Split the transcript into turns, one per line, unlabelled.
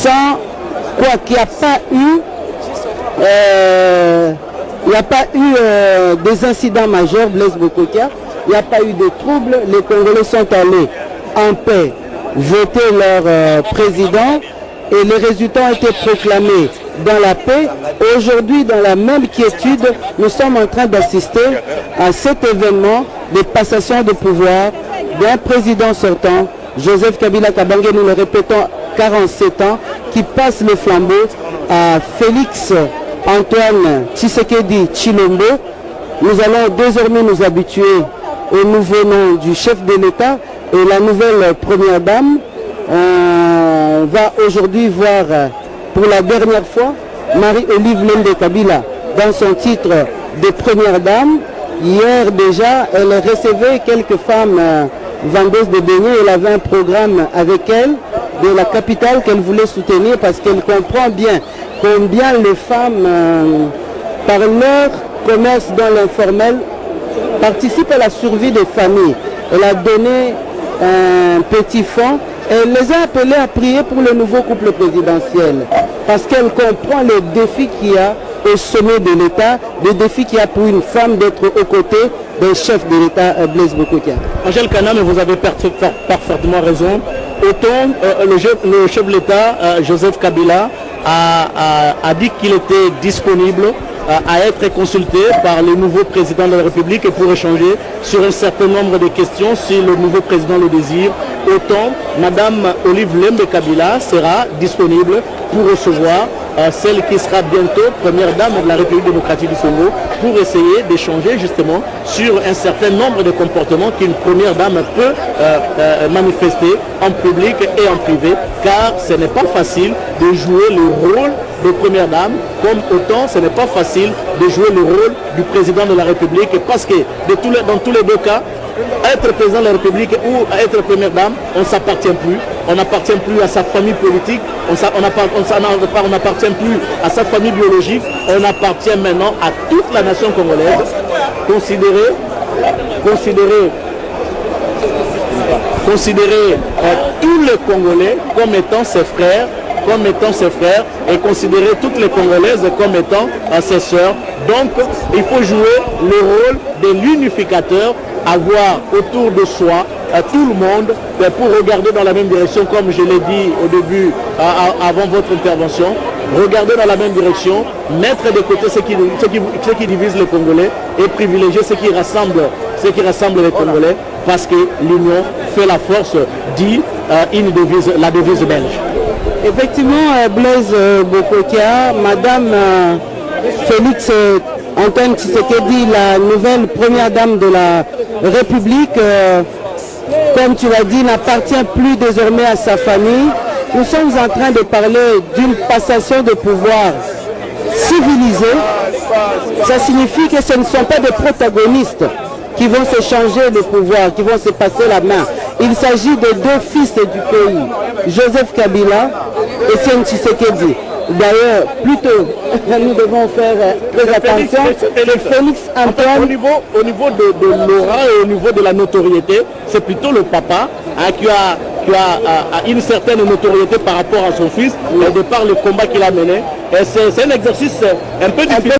sans quoi qu'il n'y a pas eu des incidents majeurs, Blaise Bokokia, il n'y a pas eu de troubles, les Congolais sont allés en paix voter leur président et les résultats ont été proclamés dans la paix. Aujourd'hui, dans la même quiétude, nous sommes en train d'assister à cet événement de passation de pouvoir d'un président sortant, Joseph Kabila Kabange, nous le répétons, 47 ans, qui passe le flambeau à Félix Antoine Tshisekedi Tshilombo. Nous allons désormais nous habituer au nouveau nom du chef de l'État et la nouvelle première dame. On va aujourd'hui voir pour la dernière fois Marie-Olive Lembe Kabila dans son titre de première dame. Hier déjà, elle recevait quelques femmes vendeuses de beignets. Elle avait un programme avec elle de la capitale qu'elle voulait soutenir parce qu'elle comprend bien combien les femmes, par leur commerce dans l'informel, participent à la survie des familles. Elle a donné un petit fonds. Elle les a appelés à prier pour le nouveau couple présidentiel parce qu'elle comprend les défis qu'il y a au sommet de l'État, les défis qu'il y a pour une femme d'être aux côtés d'un chef de l'État, Blaise Bokokia.
Angèle Kanam, vous avez parfaitement raison. Autant le chef de l'État, Joseph Kabila, a dit qu'il était disponible à être consulté par le nouveau président de la République et pour échanger sur un certain nombre de questions si le nouveau président le désire. Autant Madame Olive Lembe Kabila sera disponible pour recevoir celle qui sera bientôt première dame de la République démocratique du Congo pour essayer d'échanger justement sur un certain nombre de comportements qu'une première dame peut manifester en public et en privé, car ce n'est pas facile de jouer le rôle de première dame, comme autant ce n'est pas facile de jouer le rôle du président de la République, parce que dans tous les deux cas, être président de la République ou être première dame, on ne s'appartient plus. On n'appartient plus à sa famille politique, on n'appartient plus à sa famille biologique, on appartient maintenant à toute la nation congolaise. Considérer tous les Congolais comme étant ses frères, et considérer toutes les Congolaises comme étant ses sœurs. Donc, il faut jouer le rôle de l'unificateur, avoir autour de soi tout le monde pour regarder dans la même direction, comme je l'ai dit au début, avant votre intervention, regarder dans la même direction, mettre de côté ce qui divise les Congolais et privilégier ce qui rassemble les Congolais, parce que l'union fait la force, dit la devise belge.
Effectivement, Blaise Bokokia, Madame Félix Antoine Tshisekedi, la nouvelle première dame de la République, comme tu l'as dit, n'appartient plus désormais à sa famille. Nous sommes en train de parler d'une passation de pouvoir civilisée. Ça signifie que ce ne sont pas des protagonistes qui vont se changer de pouvoir, qui vont se passer la main. Il s'agit de deux fils du pays, Joseph Kabila et Etienne Tshisekedi. D'ailleurs, plutôt, nous devons faire très attention. Félix Antoine.
Au niveau de l'aura et au niveau de la notoriété, c'est plutôt le papa qui a une certaine notoriété par rapport à son fils, de par le combat qu'il a mené. Et c'est un exercice un peu difficile.